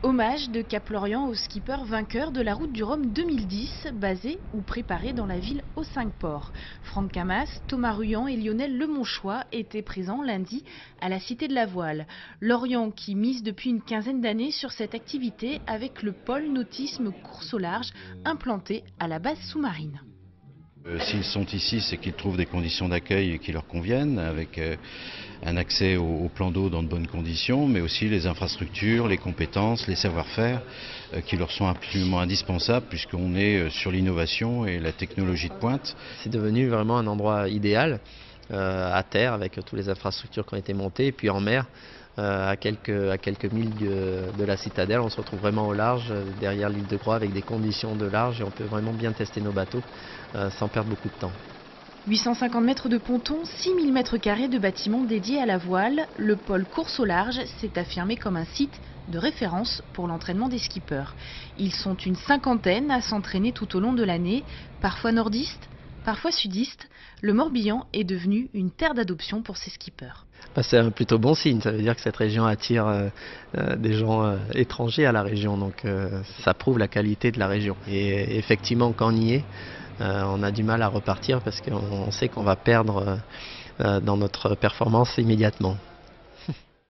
Hommage de Cap-Lorient aux skippers vainqueurs de la Route du Rhum 2010, basés ou préparés dans la ville aux 5 ports. Franck Camas, Thomas Ruyant et Lionel Lemonchois étaient présents lundi à la Cité de la Voile. Lorient qui mise depuis une quinzaine d'années sur cette activité avec le pôle nautisme course au large implanté à la base sous-marine. S'ils sont ici, c'est qu'ils trouvent des conditions d'accueil qui leur conviennent, avec un accès au plan d'eau dans de bonnes conditions, mais aussi les infrastructures, les compétences, les savoir-faire qui leur sont absolument indispensables puisqu'on est sur l'innovation et la technologie de pointe. C'est devenu vraiment un endroit idéal à terre avec toutes les infrastructures qui ont été montées, et puis en mer. À quelques milles de la citadelle, on se retrouve vraiment au large, derrière l'île de Groix, avec des conditions de large, et on peut vraiment bien tester nos bateaux sans perdre beaucoup de temps. 850 mètres de ponton, 6000 mètres carrés de bâtiments dédiés à la voile, le pôle course au large s'est affirmé comme un site de référence pour l'entraînement des skippers. Ils sont une cinquantaine à s'entraîner tout au long de l'année, parfois nordistes, parfois sudistes. Le Morbihan est devenu une terre d'adoption pour ces skippers. C'est un plutôt bon signe, ça veut dire que cette région attire des gens étrangers à la région, donc ça prouve la qualité de la région. Et effectivement, quand on y est, on a du mal à repartir parce qu'on sait qu'on va perdre dans notre performance immédiatement.